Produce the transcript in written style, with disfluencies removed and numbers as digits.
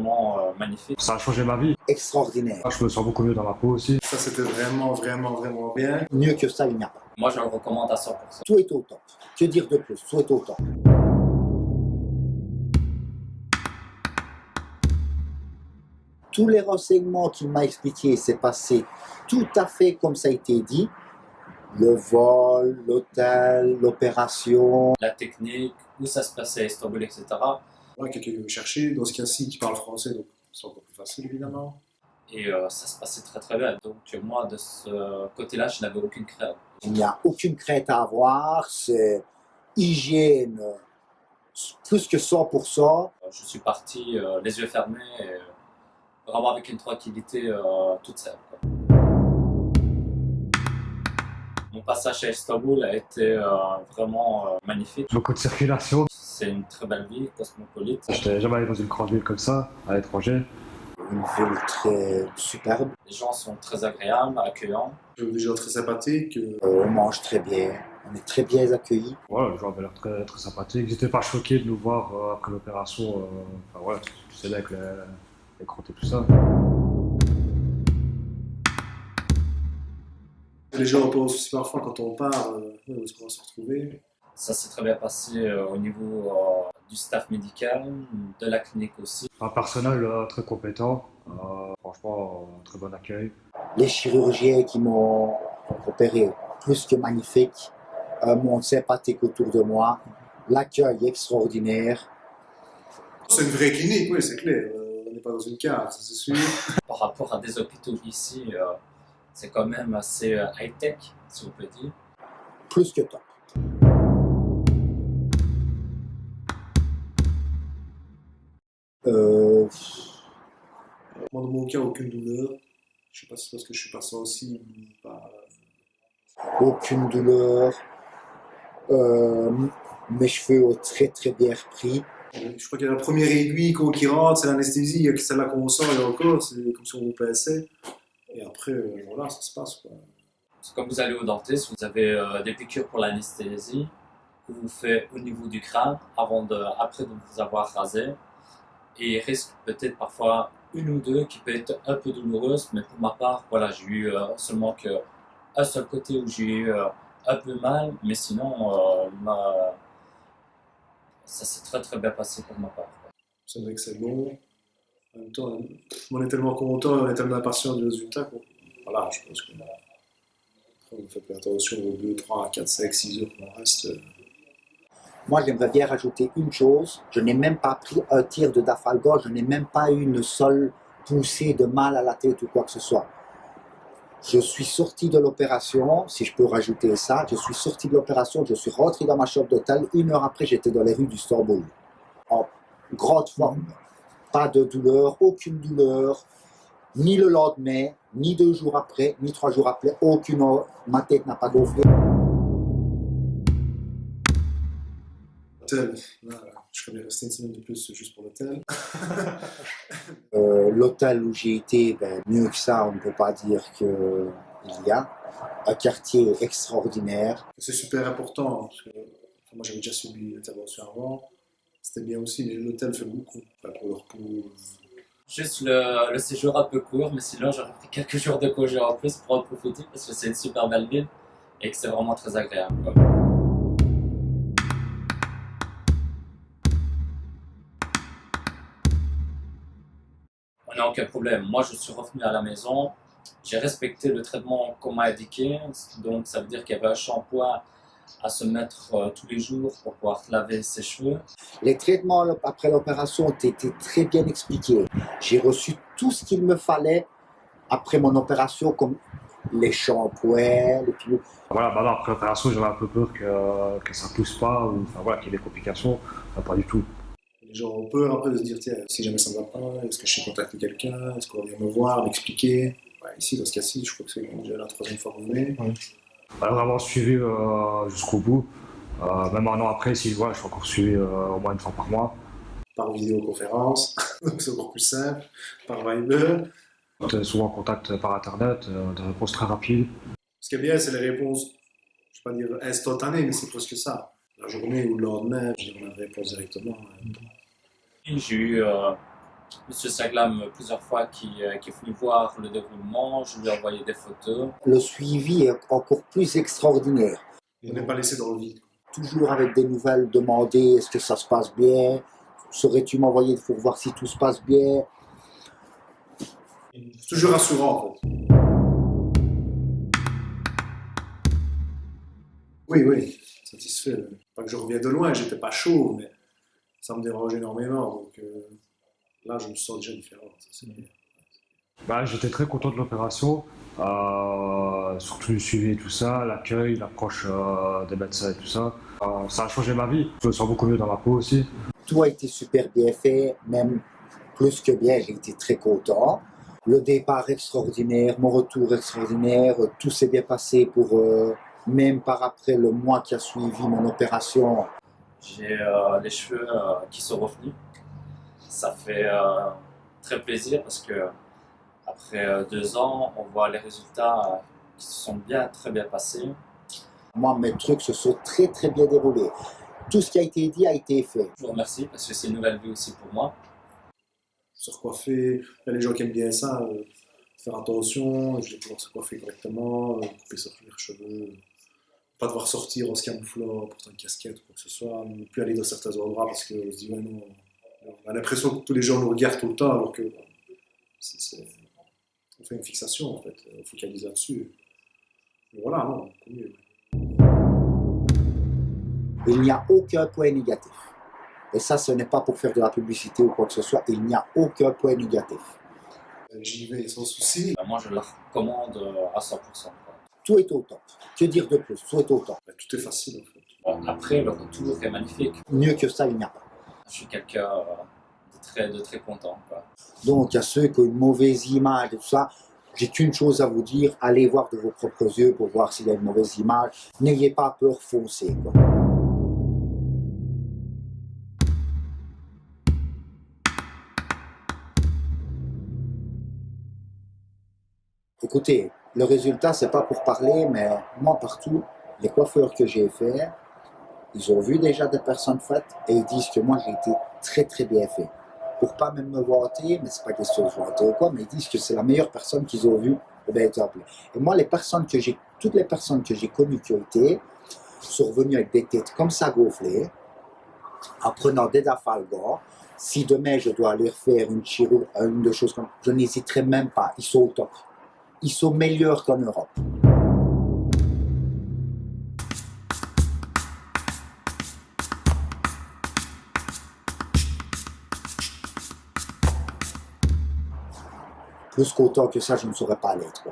vraiment magnifique. Ça a changé ma vie. Extraordinaire. Je me sens beaucoup mieux dans ma peau aussi. Ça, c'était vraiment bien. Mieux que ça, il n'y a pas. Moi, je le recommande à 100%. Tout est au top. Que dire de plus? Tout est au top. Tous les renseignements qu'il m'a expliqués, c'est passé tout à fait comme ça a été dit. Le vol, l'hôtel, l'opération. La technique, où ça se passait à Istanbul, etc. Ouais, quelqu'un qui veut me chercher, dans ce cas-ci, qui parle français, donc c'est encore plus facile, évidemment. Et ça se passait très très bien. Donc moi, de ce côté-là, je n'avais aucune crainte. Il n'y a aucune crainte à avoir. C'est hygiène plus que 100%. Je suis parti les yeux fermés, et, vraiment avec une tranquillité toute simple, quoi. Mon passage à Istanbul a été vraiment magnifique. Beaucoup de circulation. C'est une très belle ville, cosmopolite. Je n'étais jamais allé dans une grande ville comme ça, à l'étranger. Une ville très superbe. Les gens sont très agréables, accueillants. Des gens très sympathiques. On mange très bien. On est très bien accueillis. Voilà, les gens avaient l'air très, très sympathiques. Ils n'étaient pas choqués de nous voir après l'opération. Enfin voilà, tu sais, avec les crottes et tout ça. Les gens pensent aussi parfois quand on part, où est-ce qu'on va se retrouver. Ça s'est très bien passé au niveau du staff médical, de la clinique aussi. Un personnel très compétent. Franchement, très bon accueil. Les chirurgiens qui m'ont opéré, plus que magnifique. Un monde sympathique autour de moi. L'accueil extraordinaire. C'est une vraie clinique, oui, c'est clair. On n'est pas dans une cave, ça c'est sûr. Par rapport à des hôpitaux ici, c'est quand même assez high-tech, si on peut dire. Plus que top. Moi, dans mon cas, aucune douleur. Je sais pas si c'est parce que je suis pas sensible ou pas. Aucune douleur. Mes cheveux ont très très bien repris. Je crois qu'il y a la première aiguille qui rentre, c'est l'anesthésie, il y a que celle-là qu'on sort et encore, c'est comme si on vous pinçait. Et après, voilà, ça se passe, quoi. C'est comme vous allez au dentiste, vous avez des piqûres pour l'anesthésie que vous faites au niveau du crâne après de vous avoir rasé. Et il risque peut-être parfois une ou deux qui peut être un peu douloureuse, mais pour ma part, voilà, j'ai eu seulement un seul côté où j'ai eu un peu mal, mais sinon, ça s'est très très bien passé pour ma part. C'est vrai que c'est bon. En même temps, on est tellement content, on est tellement impatient du résultat. Quoi. Voilà, je pense qu'on fait plus attention aux 2, 3, 4, 5, 6 heures qu'on reste. Moi, j'aimerais bien rajouter une chose. Je n'ai même pas pris un tir de Dafalgan. Je n'ai même pas eu une seule poussée de mal à la tête ou quoi que ce soit. Je suis sorti de l'opération, si je peux rajouter ça. Je suis sorti de l'opération, je suis rentré dans ma chambre d'hôtel. 1 heure après, j'étais dans les rues d'Istanbul. En grande forme. Pas de douleur, aucune douleur. Ni le lendemain, ni 2 jours après, ni 3 jours après. Aucune. Ma tête n'a pas gonflé. L'hôtel, je connais rester une semaine de plus juste pour l'hôtel. L'hôtel où j'ai été, mieux que ça, on ne peut pas dire qu'il y a. Un quartier extraordinaire. C'est super important, parce que moi j'avais déjà subi l'intervention avant. C'était bien aussi, mais l'hôtel fait beaucoup. Enfin, pour le repos. Juste le séjour un peu court, mais sinon j'aurais pris quelques jours de congé en plus pour en profiter parce que c'est une super belle ville et que c'est vraiment très agréable, quoi. On n'a aucun problème. Moi, je suis revenu à la maison. J'ai respecté le traitement qu'on m'a indiqué. Donc, ça veut dire qu'il y avait un shampoing à se mettre tous les jours pour pouvoir laver ses cheveux. Les traitements après l'opération ont été très bien expliqués. J'ai reçu tout ce qu'il me fallait après mon opération, comme les shampoings, les pilules. Voilà, bah là, après l'opération, j'avais un peu peur que ça pousse pas, ou enfin, voilà, qu'il y ait des complications. Enfin, pas du tout. Les gens ont peur après de se dire, tiens, si jamais ça ne va pas, est-ce que je sais contacter quelqu'un, est-ce qu'on va venir me voir, m'expliquer. Ouais, ici, dans ce cas-ci, je crois que c'est déjà la 3e fois que vous venez. Ouais. On a vraiment suivi jusqu'au bout. Même 1 an après, si je suis encore suivi au moins 1 fois par mois. Par vidéoconférence, donc c'est encore plus simple, par Viber. On est souvent en contact par internet, des réponses très rapides. Ce qui est bien, c'est les réponses, je ne vais pas dire instantanées, mais c'est presque ça. La journée ou le lendemain, on a une réponse directement. J'ai eu Monsieur Saglam, plusieurs fois, qui est venu voir le déroulement, je lui ai envoyé des photos. Le suivi est encore plus extraordinaire. On n'est pas laissé dans le vide. Toujours avec des nouvelles, demander est-ce que ça se passe bien, saurais-tu m'envoyer pour voir si tout se passe bien. C'est toujours rassurant en fait. Oui, satisfait. Pas que je reviens de loin, j'étais pas chaud, mais ça me dérange énormément. Donc là, je me sens déjà différent. Ça, c'est bien. Bah, j'étais très content de l'opération, surtout le suivi et tout ça, l'accueil, l'approche des médecins et tout ça. Ça a changé ma vie. Je me sens beaucoup mieux dans la peau aussi. Tout a été super bien fait, même plus que bien, j'ai été très content. Le départ extraordinaire, mon retour extraordinaire, tout s'est bien passé pour même par après le mois qui a suivi mon opération. J'ai les cheveux qui sont revenus. Ça fait très plaisir parce que après 2 ans, on voit les résultats qui se sont très bien passés. Moi, mes trucs se sont très très bien déroulés. Tout ce qui a été dit a été fait. Je vous remercie parce que c'est une nouvelle vie aussi pour moi. Se recoiffer, il y a les gens qui aiment bien ça, faire attention, je vais pouvoir se coiffer correctement, couper ses cheveux, pas devoir sortir en se camouflant, portant une casquette ou quoi que ce soit, ne plus aller dans certains endroits parce qu'on se dit ouais, non, on a l'impression que tous les gens nous regardent tout le temps alors que on fait une fixation en fait, on focalise là-dessus. Mais voilà, non, tant mieux. Il n'y a aucun point négatif. Et ça, ce n'est pas pour faire de la publicité ou quoi que ce soit. Il n'y a aucun point négatif. J'y vais sans souci. Moi, je la recommande à 100%. Quoi. Tout est au top. Que dire de plus? Tout est au top. Tout est facile en fait. Bon, après, le retour est magnifique. Mieux que ça, il n'y a pas. Je suis quelqu'un de très content. Quoi. Donc, il y a ceux qui ont une mauvaise image et tout ça. J'ai qu'une chose à vous dire, allez voir de vos propres yeux pour voir s'il y a une mauvaise image. N'ayez pas peur, foncez. Quoi. Écoutez, le résultat, c'est pas pour parler, mais moi, partout, les coiffeurs que j'ai fait, ils ont vu déjà des personnes faites et ils disent que moi, j'ai été très, très bien fait. Pour pas même me vanter, mais c'est pas question de se vanter ou quoi, mais ils disent que c'est la meilleure personne qu'ils ont vue au bien exemple. Et moi, toutes les personnes que j'ai connues qui ont été, sont revenues avec des têtes comme ça gonflées, en prenant des Dafalgar. Si demain, je dois aller refaire une de choses comme ça, je n'hésiterai même pas, ils sont au top. Ils sont meilleurs qu'en Europe. Plus qu'autant que ça, je ne saurais pas l'être.